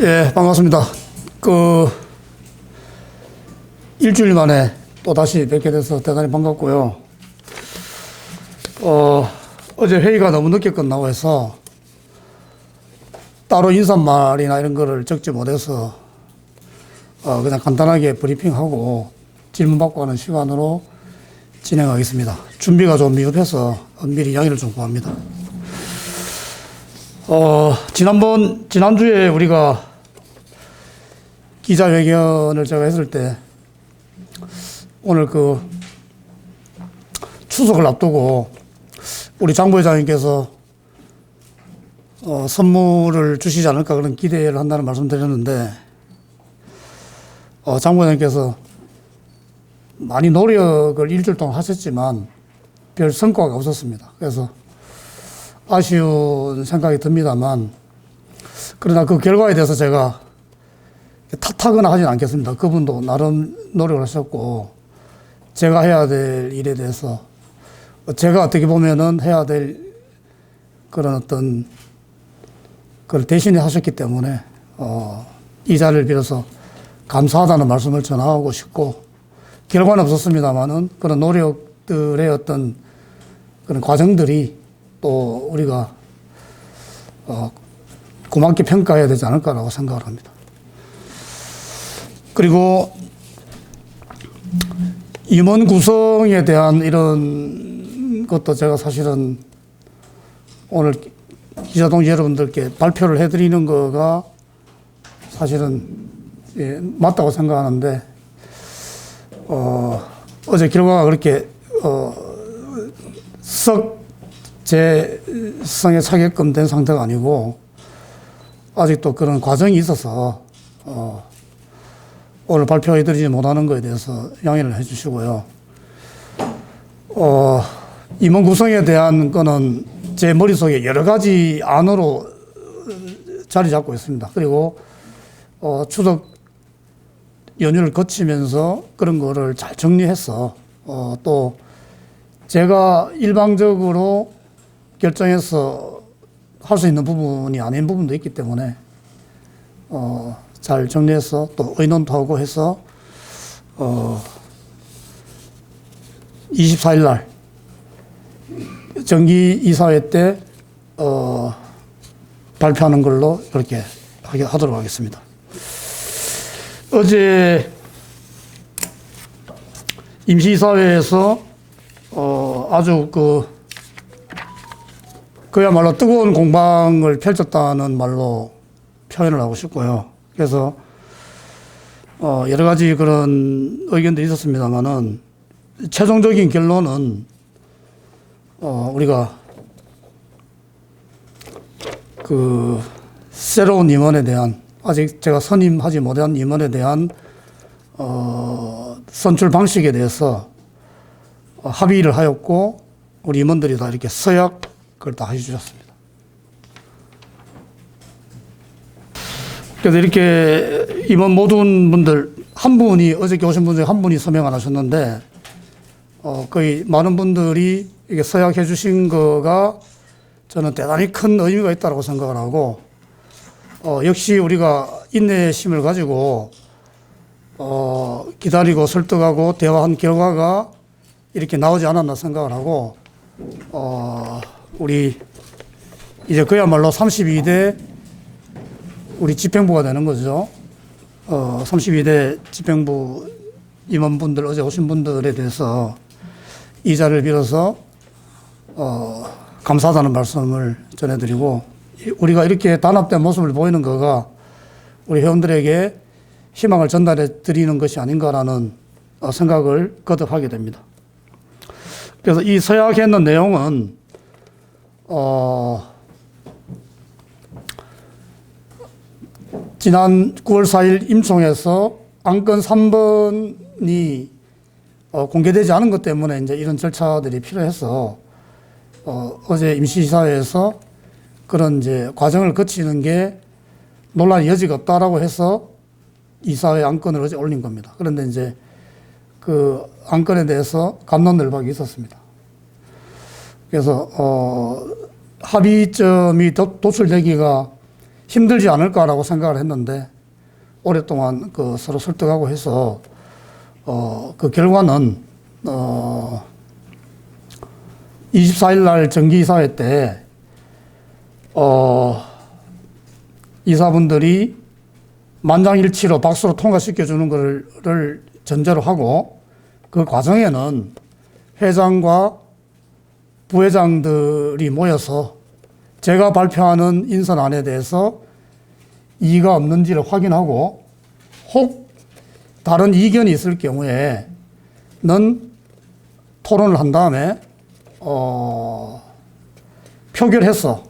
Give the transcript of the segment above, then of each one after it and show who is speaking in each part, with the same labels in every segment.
Speaker 1: 예, 반갑습니다. 그, 일주일 만에 또 다시 뵙게 돼서 대단히 반갑고요. 어제 회의가 너무 늦게 끝나고 해서 따로 인사말이나 이런 거를 적지 못해서 그냥 간단하게 브리핑하고 질문받고 하는 시간으로 진행하겠습니다. 준비가 좀 미흡해서 미리 양해를 좀 구합니다. 지난주에 우리가 기자회견을 제가 했을 때 오늘 그 추석을 앞두고 우리 장 부회장님께서 선물을 주시지 않을까 그런 기대를 한다는 말씀 드렸는데 장 부회장님께서 많이 노력을 일주일 동안 하셨지만 별 성과가 없었습니다. 그래서 아쉬운 생각이 듭니다만 그러나 그 결과에 대해서 제가 탓하거나 하진 않겠습니다. 그분도 나름 노력을 하셨고 제가 해야 될 일에 대해서 제가 어떻게 보면은 해야 될 그런 어떤 그걸 대신에 하셨기 때문에 이 자리를 빌어서 감사하다는 말씀을 전하고 싶고 결과는 없었습니다만은 그런 노력들의 어떤 그런 과정들이 또 우리가 고맙게 평가해야 되지 않을까라고 생각을 합니다. 그리고 임원 구성에 대한 이런 것도 제가 사실은 오늘 기자동지 여러분들께 발표를 해드리는 거가 사실은 맞다고 생각하는데 어제 결과가 그렇게 썩 제 성에 차게끔 된 상태가 아니고 아직도 그런 과정이 있어서 오늘 발표해드리지 못하는 것에 대해서 양해를 해주시고요. 임원 구성에 대한 거는 제 머릿속에 여러 가지 안으로 자리 잡고 있습니다. 그리고 추석 연휴를 거치면서 그런 거를 잘 정리해서 또 제가 일방적으로 결정해서 할 수 있는 부분이 아닌 부분도 있기 때문에 잘 정리해서 또 의논도 하고 해서 24일 날 정기 이사회 때 발표하는 걸로 그렇게 하도록 하겠습니다. 어제 임시이사회에서 아주 그야말로 뜨거운 공방을 펼쳤다는 말로 표현을 하고 싶고요. 그래서 여러 가지 그런 의견들이 있었습니다만은 최종적인 결론은 우리가 그 새로운 임원에 대한 아직 제가 선임하지 못한 임원에 대한 선출 방식에 대해서 합의를 하였고 우리 임원들이 다 이렇게 서약을 다 해주셨습니다. 그래서 이렇게 임원 모든 분들 한 분이 어저께 오신 분 중에 한 분이 서명 안 하셨는데 거의 많은 분들이 이게 서약해 주신 거가 저는 대단히 큰 의미가 있다고 생각을 하고 역시 우리가 인내심을 가지고 기다리고 설득하고 대화한 결과가 이렇게 나오지 않았나 생각을 하고 우리 이제 그야말로 32대 우리 집행부가 되는 거죠. 32대 집행부 임원분들 어제 오신 분들에 대해서 이 자리를 빌어서 감사하다는 말씀을 전해드리고 우리가 이렇게 단합된 모습을 보이는 거가 우리 회원들에게 희망을 전달해 드리는 것이 아닌가라는 생각을 거듭하게 됩니다. 그래서 이 서약했는 내용은 지난 9월 4일 임총에서 안건 3번이 공개되지 않은 것 때문에 이제 이런 절차들이 필요해서 어제 임시이사회에서 그런 이제 과정을 거치는 게 논란의 여지가 없다라고 해서 이사회 안건을 어제 올린 겁니다. 그런데 이제 그 안건에 대해서 갑론을박이 있었습니다. 그래서 합의점이 도출되기가 힘들지 않을까라고 생각을 했는데 오랫동안 그 서로 설득하고 해서 그 결과는 24일 날 정기이사회 때 이사분들이 만장일치로 박수로 통과시켜주는 것을 전제로 하고 그 과정에는 회장과 부회장들이 모여서 제가 발표하는 인선안에 대해서 이의가 없는지를 확인하고 혹 다른 이견이 있을 경우에는 토론을 한 다음에 표결해서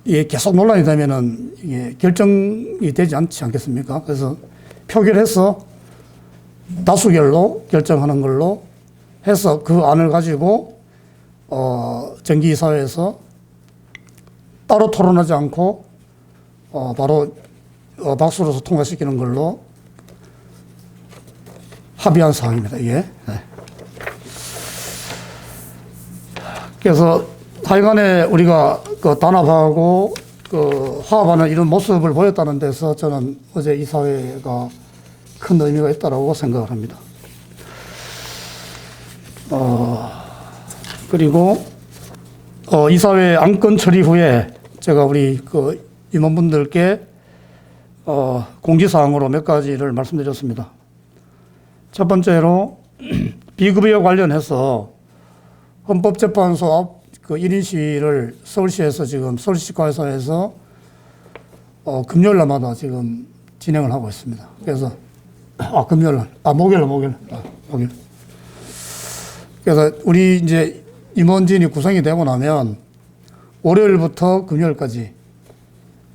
Speaker 1: 이게 계속 논란이 되면은 이게 결정이 되지 않지 않겠습니까? 그래서 표결해서 다수결로 결정하는 걸로 해서 그 안을 가지고 정기이사회에서 따로 토론하지 않고 바로 박수로서 통과시키는 걸로 합의한 사항입니다. 이게. 네. 그래서 하여간에 우리가 그 단합하고 그 화합하는 이런 모습을 보였다는 데서 저는 어제 이사회가 큰 의미가 있다고 생각을 합니다. 그리고 이사회 안건 처리 후에 제가 우리 그 임원분들께 공지사항으로 몇 가지를 말씀드렸습니다. 첫 번째로 비급여 관련해서 헌법재판소 앞 그 1인 시위를 서울시에서 지금 서울시치과회사에서 금요일 날마다 지금 진행을 하고 있습니다. 그래서 금요일 날, 목요일. 그래서 우리 이제 임원진이 구성이 되고 나면 월요일부터 금요일까지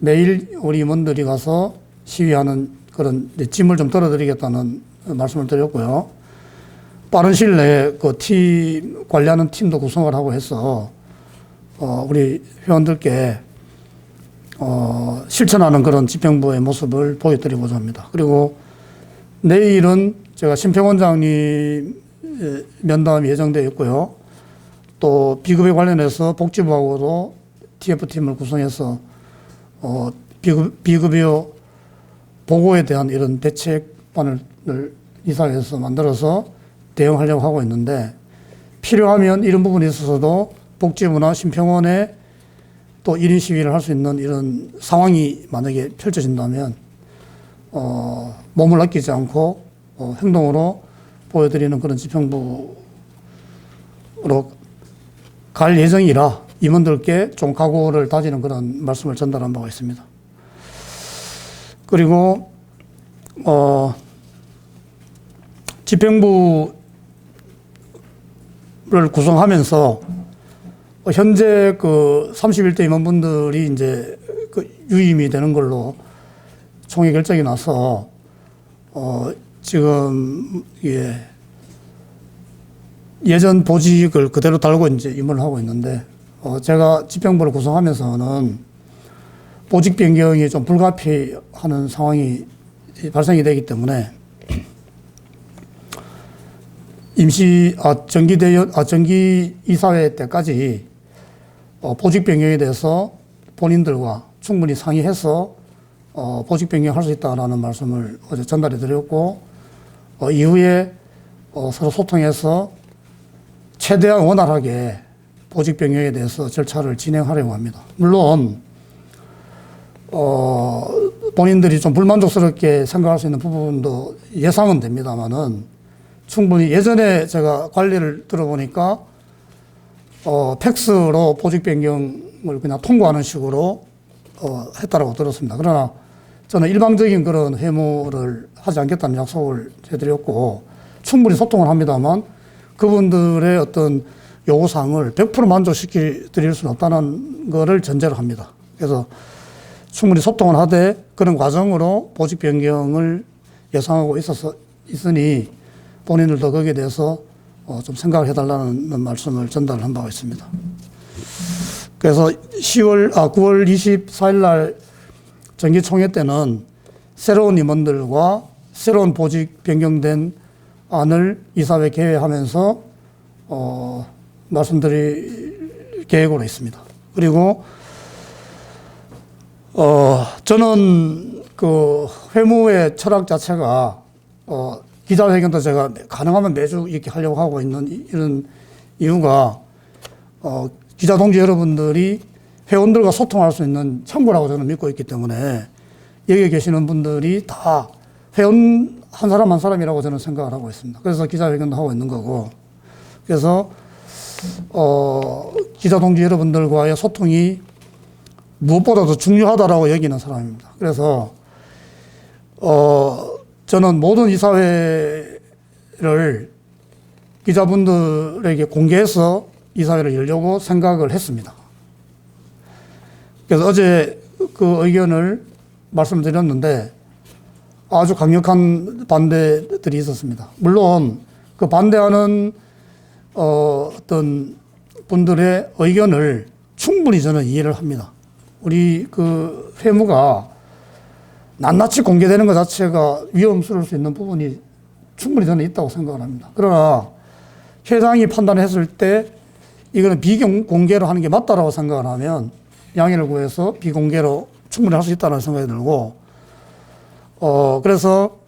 Speaker 1: 매일 우리 임원들이 가서 시위하는 그런 짐을 좀 덜어드리겠다는 말씀을 드렸고요. 빠른 시일 내에 그 팀, 관리하는 팀도 구성을 하고 해서 우리 회원들께 실천하는 그런 집행부의 모습을 보여드리고자 합니다. 그리고 내일은 제가 심평원장님 면담이 예정되어 있고요. 또 비급여 관련해서 복지부하고도 TF팀을 구성해서 비급여 보고에 대한 이런 대책반을 이사회에서 만들어서 대응하려고 하고 있는데 필요하면 이런 부분에 있어서도 복지부나 심평원에 또 1인 시위를 할 수 있는 이런 상황이 만약에 펼쳐진다면 몸을 아끼지 않고 행동으로 보여드리는 그런 집행부로 갈 예정이라 임원들께 좀 각오를 다지는 그런 말씀을 전달한 바가 있습니다. 그리고 집행부를 구성하면서 현재 그 31대 임원분들이 이제 그 유임이 되는 걸로 총회 결정이 나서 지금 예전 보직을 그대로 달고 이제 임원을 하고 있는데 제가 집행부를 구성하면서는 보직 변경이 좀 불가피하는 상황이 발생이 되기 때문에 정기 이사회 때까지 보직 변경에 대해서 본인들과 충분히 상의해서 보직 변경할 수 있다라는 말씀을 어제 전달해 드렸고 이후에 서로 소통해서 최대한 원활하게 보직 변경에 대해서 절차를 진행하려고 합니다. 물론 본인들이 좀 불만족스럽게 생각할 수 있는 부분도 예상은 됩니다만은 충분히 예전에 제가 관리를 들어보니까 팩스로 보직 변경을 그냥 통보하는 식으로 했다라고 들었습니다. 그러나 저는 일방적인 그런 회무를 하지 않겠다는 약속을 해드렸고 충분히 소통을 합니다만 그분들의 어떤 요구사항을 100% 만족시켜 드릴 수는 없다는 것을 전제로 합니다. 그래서 충분히 소통을 하되 그런 과정으로 보직 변경을 예상하고 있으니 본인들도 거기에 대해서 좀 생각을 해달라는 말씀을 전달한 바가 있습니다. 그래서 9월 24일 날 정기총회 때는 새로운 임원들과 새로운 보직 변경된 안을 이사회 개회하면서 말씀드릴 계획으로 있습니다. 그리고 저는 그 회무의 철학 자체가, 기자회견도 제가 가능하면 매주 이렇게 하려고 하고 있는 이런 이유가, 기자 동지 여러분들이 회원들과 소통할 수 있는 창구라고 저는 믿고 있기 때문에 여기 계시는 분들이 다 회원 한 사람 한 사람이라고 저는 생각을 하고 있습니다. 그래서 기자회견도 하고 있는 거고, 그래서 기자 동지 여러분들과의 소통이 무엇보다도 중요하다라고 여기는 사람입니다. 그래서 저는 모든 이사회를 기자분들에게 공개해서 이사회를 열려고 생각을 했습니다. 그래서 어제 그 의견을 말씀드렸는데 아주 강력한 반대들이 있었습니다. 물론 그 반대하는 어떤 분들의 의견을 충분히 저는 이해를 합니다. 우리 그 회무가 낱낱이 공개되는 것 자체가 위험스러울 수 있는 부분이 충분히 저는 있다고 생각을 합니다. 그러나 회장이 판단했을 때 이거는 비공개로 하는 게 맞다라고 생각을 하면 양해를 구해서 비공개로 충분히 할 수 있다는 생각이 들고, 그래서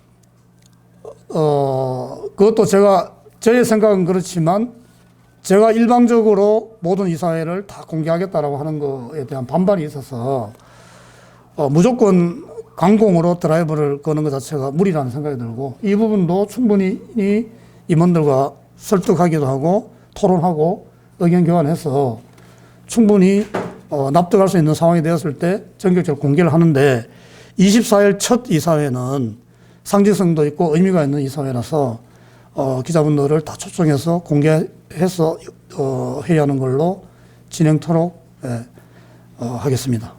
Speaker 1: 그것도 저의 생각은 그렇지만 제가 일방적으로 모든 이사회를 다 공개하겠다라고 하는 거에 대한 반발이 있어서 무조건 강공으로 드라이브를 거는 것 자체가 무리라는 생각이 들고, 이 부분도 충분히 임원들과 설득하기도 하고 토론하고 의견 교환해서 충분히 납득할 수 있는 상황이 되었을 때 전격적으로 공개를 하는데, 24일 첫 이사회는 상징성도 있고 의미가 있는 이사회라서 기자분들을 다 초청해서 공개해서 회의하는 걸로 진행토록 하겠습니다.